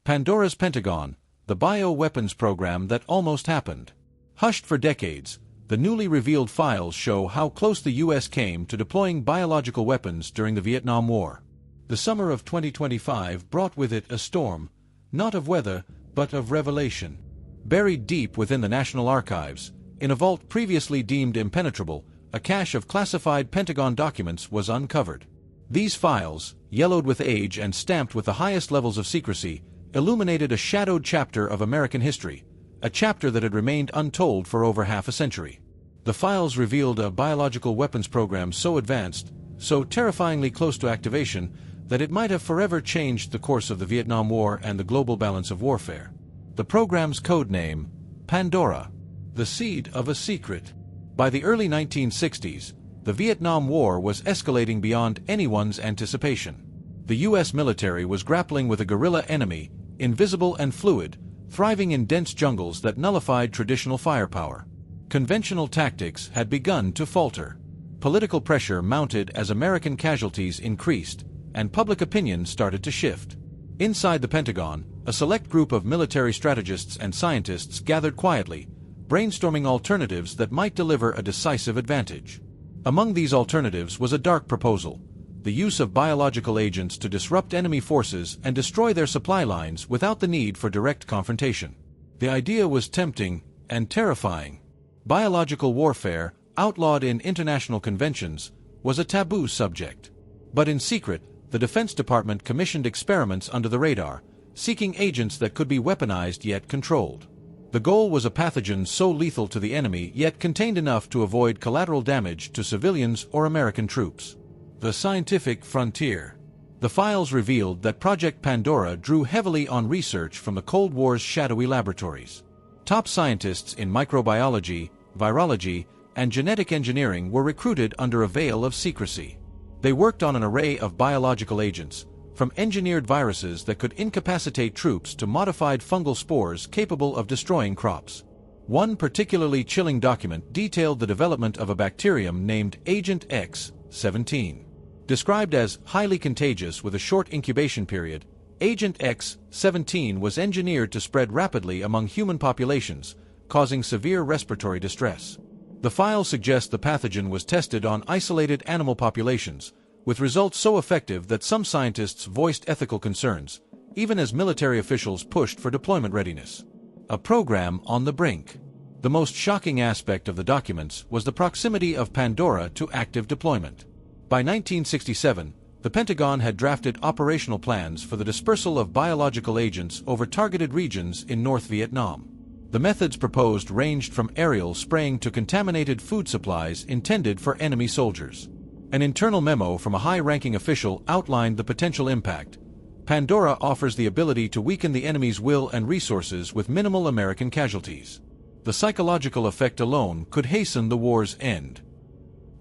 Pandora's Pentagon, the bioweapons program that almost happened. Hushed for decades, the newly revealed files show how close the U.S. came to deploying biological weapons during the Vietnam War. The summer of 2025 brought with it a storm, not of weather, but of revelation. Buried deep within the National Archives, in a vault previously deemed impenetrable, a cache of classified Pentagon documents was uncovered. These files, yellowed with age and stamped with the highest levels of secrecy, illuminated a shadowed chapter of American history, a chapter that had remained untold for over half a century. The files revealed a biological weapons program so advanced, so terrifyingly close to activation, that it might have forever changed the course of the Vietnam War and the global balance of warfare. The program's codename, Pandora, the seed of a secret. By the early 1960s, the Vietnam War was escalating beyond anyone's anticipation. The U.S. military was grappling with a guerrilla enemy, invisible and fluid, thriving in dense jungles that nullified traditional firepower. Conventional tactics had begun to falter. Political pressure mounted as American casualties increased, and public opinion started to shift. Inside the Pentagon, a select group of military strategists and scientists gathered quietly, brainstorming alternatives that might deliver a decisive advantage. Among these alternatives was a dark proposal: the use of biological agents to disrupt enemy forces and destroy their supply lines without the need for direct confrontation. The idea was tempting and terrifying. Biological warfare, outlawed in international conventions, was a taboo subject. But in secret, the Defense Department commissioned experiments under the radar, seeking agents that could be weaponized yet controlled. The goal was a pathogen so lethal to the enemy yet contained enough to avoid collateral damage to civilians or American troops. The scientific frontier. The files revealed that Project Pandora drew heavily on research from the Cold War's shadowy laboratories. Top scientists in microbiology, virology, and genetic engineering were recruited under a veil of secrecy. They worked on an array of biological agents, from engineered viruses that could incapacitate troops to modified fungal spores capable of destroying crops. One particularly chilling document detailed the development of a bacterium named Agent X-17. Described as highly contagious with a short incubation period, Agent X-17 was engineered to spread rapidly among human populations, causing severe respiratory distress. The file suggests the pathogen was tested on isolated animal populations, with results so effective that some scientists voiced ethical concerns, even as military officials pushed for deployment readiness. A program on the brink. The most shocking aspect of the documents was the proximity of Pandora to active deployment. By 1967, the Pentagon had drafted operational plans for the dispersal of biological agents over targeted regions in North Vietnam. The methods proposed ranged from aerial spraying to contaminated food supplies intended for enemy soldiers. An internal memo from a high-ranking official outlined the potential impact. Pandora offers the ability to weaken the enemy's will and resources with minimal American casualties. The psychological effect alone could hasten the war's end.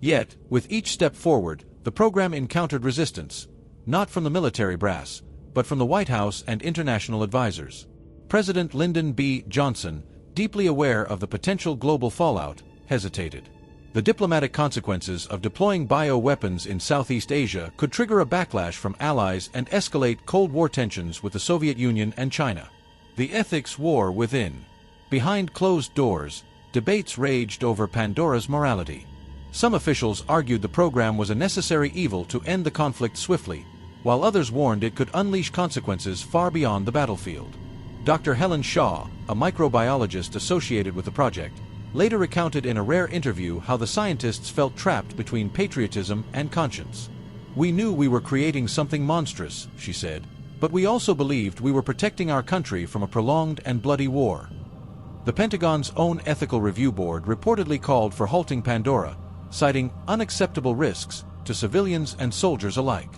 Yet, with each step forward, the program encountered resistance, not from the military brass, but from the White House and international advisors. President Lyndon B. Johnson, deeply aware of the potential global fallout, hesitated. The diplomatic consequences of deploying bioweapons in Southeast Asia could trigger a backlash from allies and escalate Cold War tensions with the Soviet Union and China. The ethics war within. Behind closed doors, debates raged over Pandora's morality. Some officials argued the program was a necessary evil to end the conflict swiftly, while others warned it could unleash consequences far beyond the battlefield. Dr. Helen Shaw, a microbiologist associated with the project, later recounted in a rare interview how the scientists felt trapped between patriotism and conscience. "We knew we were creating something monstrous," she said, "but we also believed we were protecting our country from a prolonged and bloody war." The Pentagon's own ethical review board reportedly called for halting Pandora, citing unacceptable risks to civilians and soldiers alike.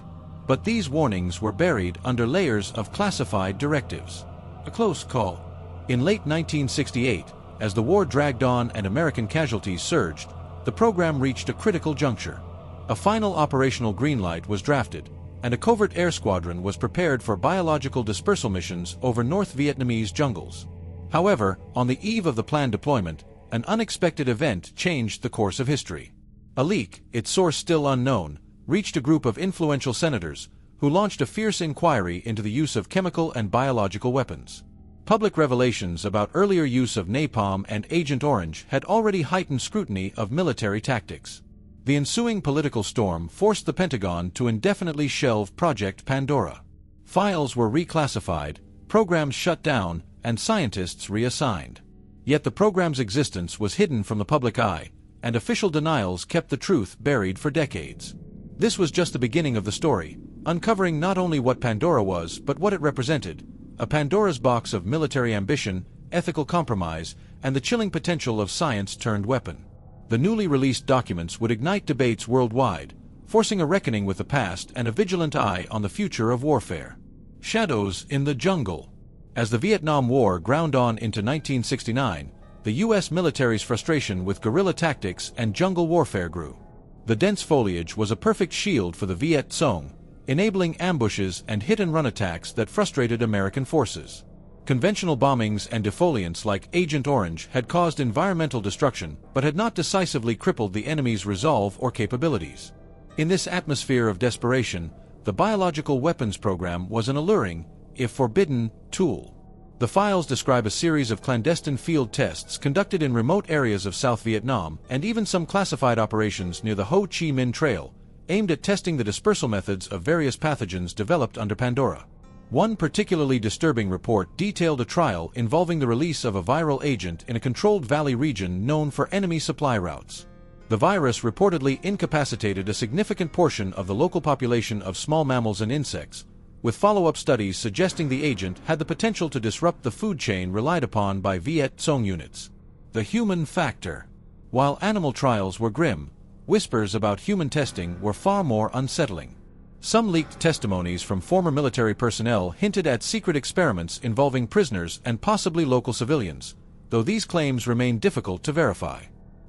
But these warnings were buried under layers of classified directives. A close call. In late 1968, as the war dragged on and American casualties surged, the program reached a critical juncture. A final operational green light was drafted, and a covert air squadron was prepared for biological dispersal missions over North Vietnamese jungles. However, on the eve of the planned deployment, an unexpected event changed the course of history. A leak, its source still unknown, reached a group of influential senators, who launched a fierce inquiry into the use of chemical and biological weapons. Public revelations about earlier use of napalm and Agent Orange had already heightened scrutiny of military tactics. The ensuing political storm forced the Pentagon to indefinitely shelve Project Pandora. Files were reclassified, programs shut down, and scientists reassigned. Yet the program's existence was hidden from the public eye, and official denials kept the truth buried for decades. This was just the beginning of the story, uncovering not only what Pandora was but what it represented: a Pandora's box of military ambition, ethical compromise, and the chilling potential of science-turned-weapon. The newly released documents would ignite debates worldwide, forcing a reckoning with the past and a vigilant eye on the future of warfare. Shadows in the jungle. As the Vietnam War ground on into 1969, the U.S. military's frustration with guerrilla tactics and jungle warfare grew. The dense foliage was a perfect shield for the Viet Cong, enabling ambushes and hit-and-run attacks that frustrated American forces. Conventional bombings and defoliants like Agent Orange had caused environmental destruction but had not decisively crippled the enemy's resolve or capabilities. In this atmosphere of desperation, the biological weapons program was an alluring, if forbidden, tool. The files describe a series of clandestine field tests conducted in remote areas of South Vietnam and even some classified operations near the Ho Chi Minh Trail, aimed at testing the dispersal methods of various pathogens developed under Pandora. One particularly disturbing report detailed a trial involving the release of a viral agent in a controlled valley region known for enemy supply routes. The virus reportedly incapacitated a significant portion of the local population of small mammals and insects, with follow-up studies suggesting the agent had the potential to disrupt the food chain relied upon by Viet Cong units. The human factor. While animal trials were grim, whispers about human testing were far more unsettling. Some leaked testimonies from former military personnel hinted at secret experiments involving prisoners and possibly local civilians, though these claims remain difficult to verify.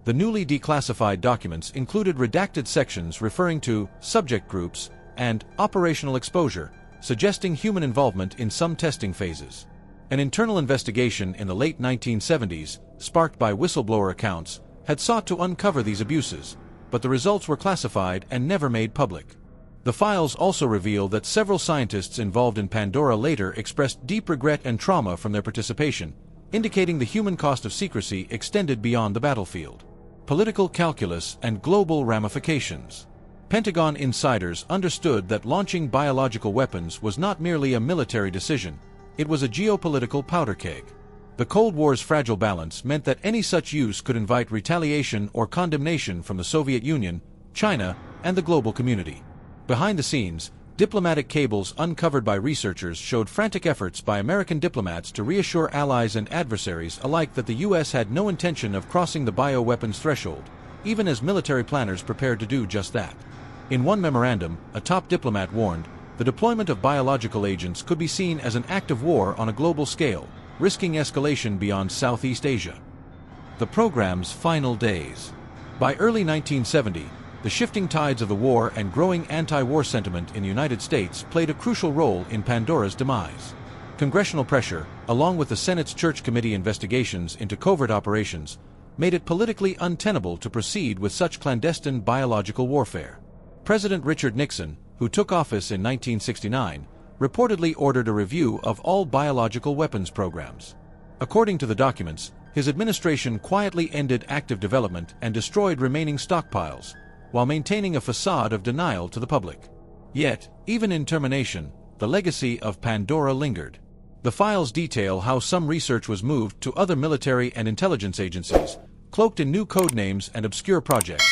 The newly declassified documents included redacted sections referring to subject groups and operational exposure, suggesting human involvement in some testing phases. An internal investigation in the late 1970s, sparked by whistleblower accounts, had sought to uncover these abuses, but the results were classified and never made public. The files also reveal that several scientists involved in Pandora later expressed deep regret and trauma from their participation, indicating the human cost of secrecy extended beyond the battlefield. Political calculus and global ramifications. Pentagon insiders understood that launching biological weapons was not merely a military decision, it was a geopolitical powder keg. The Cold War's fragile balance meant that any such use could invite retaliation or condemnation from the Soviet Union, China, and the global community. Behind the scenes, diplomatic cables uncovered by researchers showed frantic efforts by American diplomats to reassure allies and adversaries alike that the U.S. had no intention of crossing the bioweapons threshold, even as military planners prepared to do just that. In one memorandum, a top diplomat warned, the deployment of biological agents could be seen as an act of war on a global scale, risking escalation beyond Southeast Asia. The program's final days. By early 1970, the shifting tides of the war and growing anti-war sentiment in the United States played a crucial role in Pandora's demise. Congressional pressure, along with the Senate's Church Committee investigations into covert operations, made it politically untenable to proceed with such clandestine biological warfare. President Richard Nixon, who took office in 1969, reportedly ordered a review of all biological weapons programs. According to the documents, his administration quietly ended active development and destroyed remaining stockpiles, while maintaining a facade of denial to the public. Yet, even in termination, the legacy of Pandora lingered. The files detail how some research was moved to other military and intelligence agencies, cloaked in new codenames and obscure projects,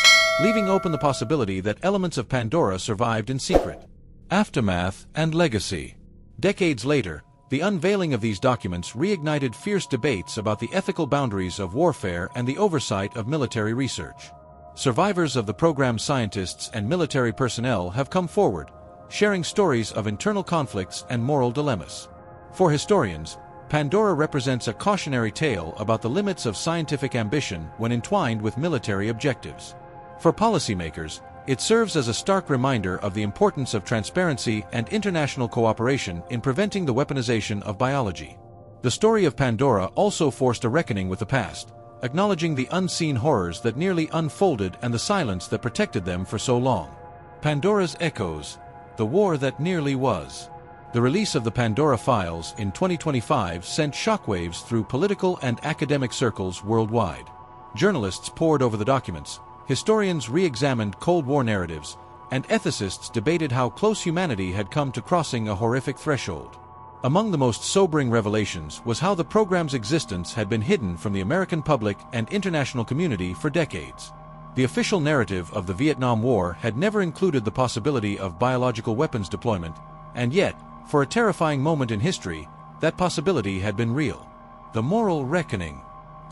leaving open the possibility that elements of Pandora survived in secret. Aftermath and legacy. Decades later, the unveiling of these documents reignited fierce debates about the ethical boundaries of warfare and the oversight of military research. Survivors of the program's scientists and military personnel have come forward, sharing stories of internal conflicts and moral dilemmas. For historians, Pandora represents a cautionary tale about the limits of scientific ambition when entwined with military objectives. For policymakers, it serves as a stark reminder of the importance of transparency and international cooperation in preventing the weaponization of biology. The story of Pandora also forced a reckoning with the past, acknowledging the unseen horrors that nearly unfolded and the silence that protected them for so long. Pandora's echoes. the war that nearly was. The release of the Pandora files in 2025 sent shockwaves through political and academic circles worldwide. Journalists pored over the documents, historians re-examined Cold War narratives, and ethicists debated how close humanity had come to crossing a horrific threshold. Among the most sobering revelations was how the program's existence had been hidden from the American public and international community for decades. The official narrative of the Vietnam War had never included the possibility of biological weapons deployment, and yet, for a terrifying moment in history, that possibility had been real. The moral reckoning.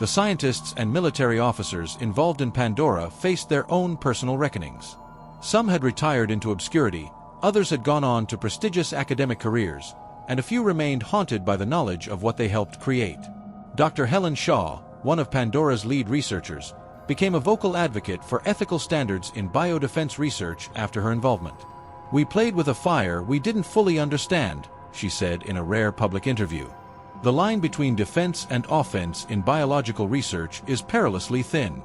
The scientists and military officers involved in Pandora faced their own personal reckonings. Some had retired into obscurity, others had gone on to prestigious academic careers, and a few remained haunted by the knowledge of what they helped create. Dr. Helen Shaw, one of Pandora's lead researchers, became a vocal advocate for ethical standards in biodefense research after her involvement. "We played with a fire we didn't fully understand," she said in a rare public interview. The line between defense and offense in biological research is perilously thin.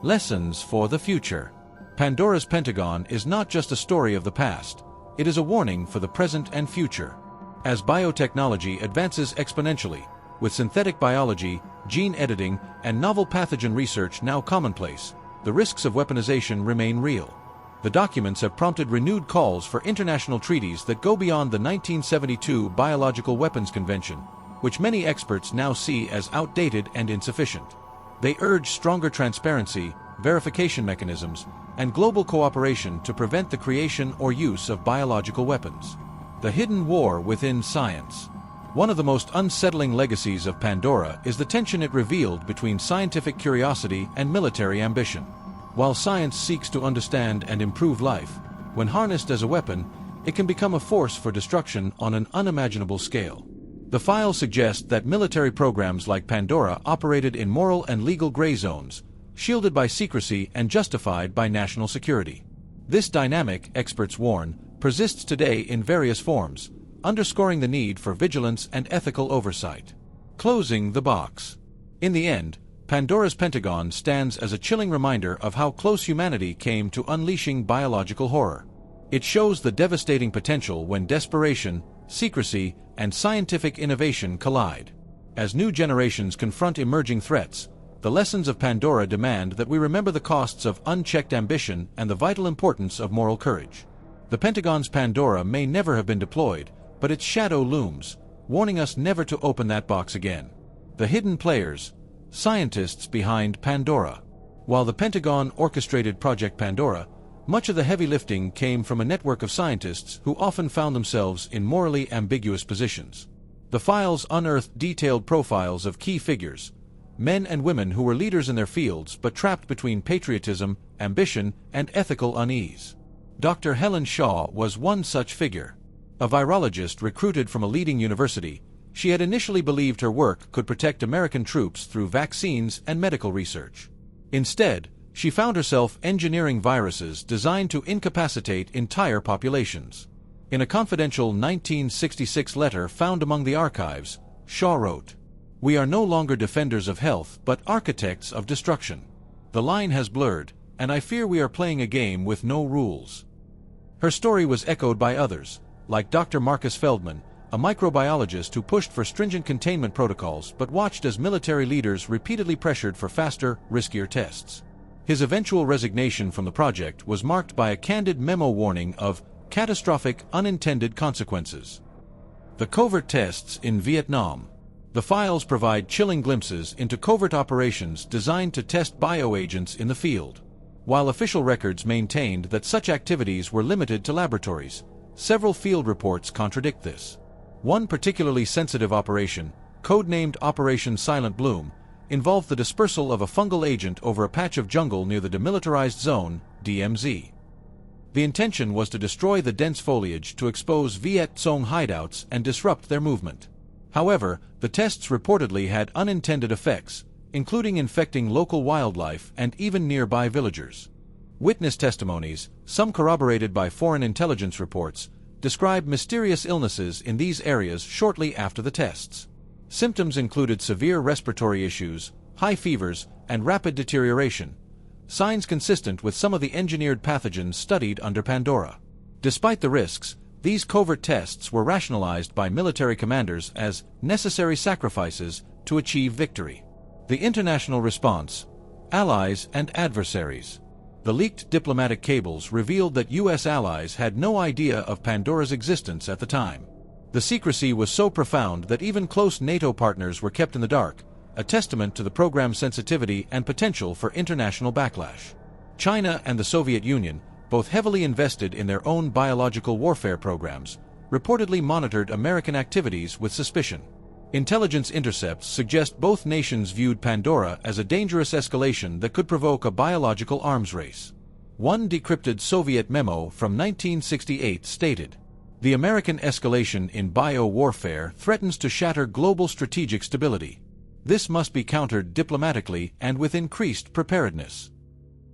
Lessons for the future. Pandora's Pentagon is not just a story of the past, it is a warning for the present and future. As biotechnology advances exponentially, with synthetic biology, gene editing, and novel pathogen research now commonplace, the risks of weaponization remain real. The documents have prompted renewed calls for international treaties that go beyond the 1972 Biological Weapons Convention, which many experts now see as outdated and insufficient. They urge stronger transparency, verification mechanisms, and global cooperation to prevent the creation or use of biological weapons. The hidden war within science. One of the most unsettling legacies of Pandora is the tension it revealed between scientific curiosity and military ambition. While science seeks to understand and improve life, when harnessed as a weapon, it can become a force for destruction on an unimaginable scale. The files suggest that military programs like Pandora operated in moral and legal gray zones, shielded by secrecy and justified by national security. This dynamic, experts warn, persists today in various forms, underscoring the need for vigilance and ethical oversight. Closing the box. In the end, Pandora's Pentagon stands as a chilling reminder of how close humanity came to unleashing biological horror. It shows the devastating potential when desperation, secrecy, and scientific innovation collide. As new generations confront emerging threats, the lessons of Pandora demand that we remember the costs of unchecked ambition and the vital importance of moral courage. The Pentagon's Pandora may never have been deployed, but its shadow looms, warning us never to open that box again. The hidden players, scientists behind Pandora. While the Pentagon orchestrated Project Pandora, much of the heavy lifting came from a network of scientists who often found themselves in morally ambiguous positions. The files unearthed detailed profiles of key figures, men and women who were leaders in their fields but trapped between patriotism, ambition, and ethical unease. Dr. Helen Shaw was one such figure. A virologist recruited from a leading university, she had initially believed her work could protect American troops through vaccines and medical research. Instead, she found herself engineering viruses designed to incapacitate entire populations. In a confidential 1966 letter found among the archives, Shaw wrote, "We are no longer defenders of health but architects of destruction. The line has blurred, and I fear we are playing a game with no rules." Her story was echoed by others, like Dr. Marcus Feldman, a microbiologist who pushed for stringent containment protocols but watched as military leaders repeatedly pressured for faster, riskier tests. His eventual resignation from the project was marked by a candid memo warning of catastrophic, unintended consequences. The covert tests in Vietnam. The files provide chilling glimpses into covert operations designed to test bioagents in the field. While official records maintained that such activities were limited to laboratories, several field reports contradict this. One particularly sensitive operation, codenamed Operation Silent Bloom, involved the dispersal of a fungal agent over a patch of jungle near the Demilitarized Zone, DMZ. The intention was to destroy the dense foliage to expose Viet Cong hideouts and disrupt their movement. However, the tests reportedly had unintended effects, including infecting local wildlife and even nearby villagers. Witness testimonies, some corroborated by foreign intelligence reports, describe mysterious illnesses in these areas shortly after the tests. Symptoms included severe respiratory issues, high fevers, and rapid deterioration, signs consistent with some of the engineered pathogens studied under Pandora. Despite the risks, these covert tests were rationalized by military commanders as necessary sacrifices to achieve victory. The international response: allies and adversaries. The leaked diplomatic cables revealed that U.S. allies had no idea of Pandora's existence at the time. The secrecy was so profound that even close NATO partners were kept in the dark, a testament to the program's sensitivity and potential for international backlash. China and the Soviet Union, both heavily invested in their own biological warfare programs, reportedly monitored American activities with suspicion. Intelligence intercepts suggest both nations viewed Pandora as a dangerous escalation that could provoke a biological arms race. One decrypted Soviet memo from 1968 stated, "The American escalation in bio-warfare threatens to shatter global strategic stability. This must be countered diplomatically and with increased preparedness."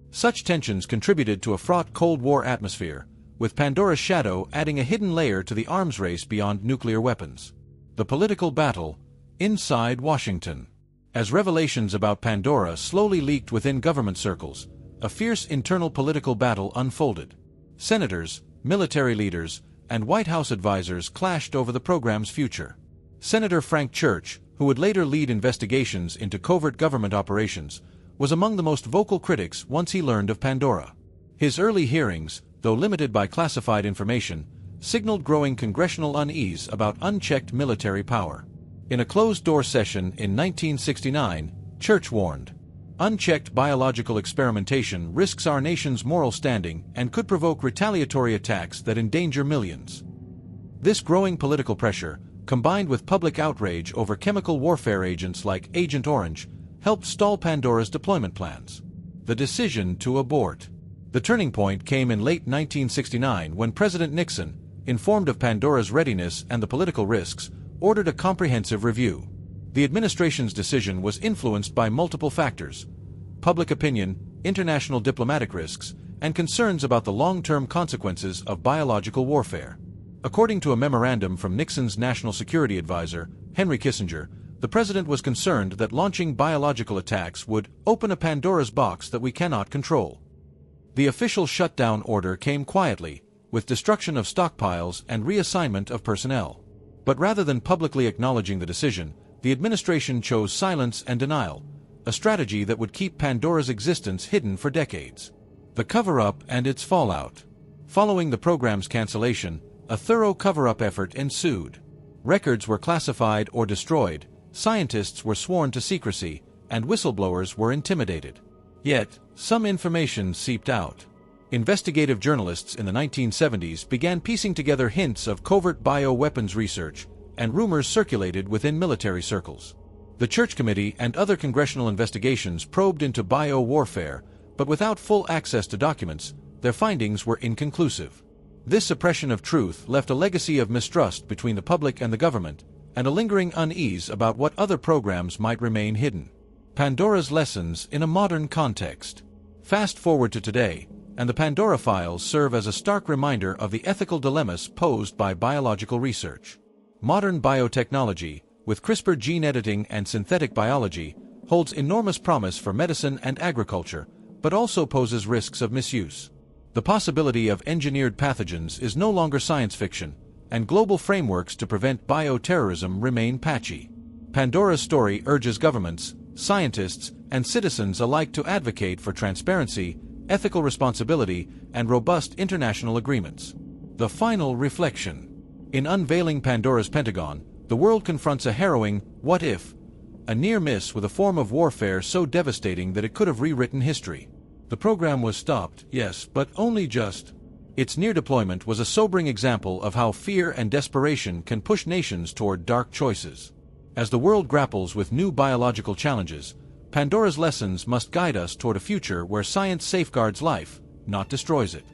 Such tensions contributed to a fraught Cold War atmosphere, with Pandora's shadow adding a hidden layer to the arms race beyond nuclear weapons. The political battle inside Washington. As revelations about Pandora slowly leaked within government circles, a fierce internal political battle unfolded. Senators, military leaders, and White House advisors clashed over the program's future. Senator Frank Church, who would later lead investigations into covert government operations, was among the most vocal critics once he learned of Pandora. His early hearings, though limited by classified information, signaled growing congressional unease about unchecked military power. In a closed-door session in 1969, Church warned, "Unchecked biological experimentation risks our nation's moral standing and could provoke retaliatory attacks that endanger millions." This growing political pressure, combined with public outrage over chemical warfare agents like Agent Orange, helped stall Pandora's deployment plans. The decision to abort. The turning point came in late 1969 when President Nixon, informed of Pandora's readiness and the political risks, ordered a comprehensive review. The administration's decision was influenced by multiple factors: public opinion, international diplomatic risks, and concerns about the long-term consequences of biological warfare. According to a memorandum from Nixon's national security advisor, Henry Kissinger, the president was concerned that launching biological attacks would open a Pandora's box that we cannot control. The official shutdown order came quietly, with destruction of stockpiles and reassignment of personnel. But rather than publicly acknowledging the decision, the administration chose silence and denial, a strategy that would keep Pandora's existence hidden for decades. The cover-up and its fallout. Following the program's cancellation, a thorough cover-up effort ensued. Records were classified or destroyed, scientists were sworn to secrecy, and whistleblowers were intimidated. Yet, some information seeped out. Investigative journalists in the 1970s began piecing together hints of covert bioweapons research, and rumors circulated within military circles. The Church Committee and other congressional investigations probed into bio-warfare, but without full access to documents, their findings were inconclusive. This suppression of truth left a legacy of mistrust between the public and the government, and a lingering unease about what other programs might remain hidden. Pandora's lessons in a modern context. Fast forward to today, and the Pandora files serve as a stark reminder of the ethical dilemmas posed by biological research. Modern biotechnology, with CRISPR gene editing and synthetic biology, holds enormous promise for medicine and agriculture, but also poses risks of misuse. The possibility of engineered pathogens is no longer science fiction, and global frameworks to prevent bioterrorism remain patchy. Pandora's story urges governments, scientists, and citizens alike to advocate for transparency, ethical responsibility, and robust international agreements. The final reflection. In unveiling Pandora's Pentagon, the world confronts a harrowing "what if?", a near miss with a form of warfare so devastating that it could have rewritten history. The program was stopped, yes, but only just. Its near deployment was a sobering example of how fear and desperation can push nations toward dark choices. As the world grapples with new biological challenges, Pandora's lessons must guide us toward a future where science safeguards life, not destroys it.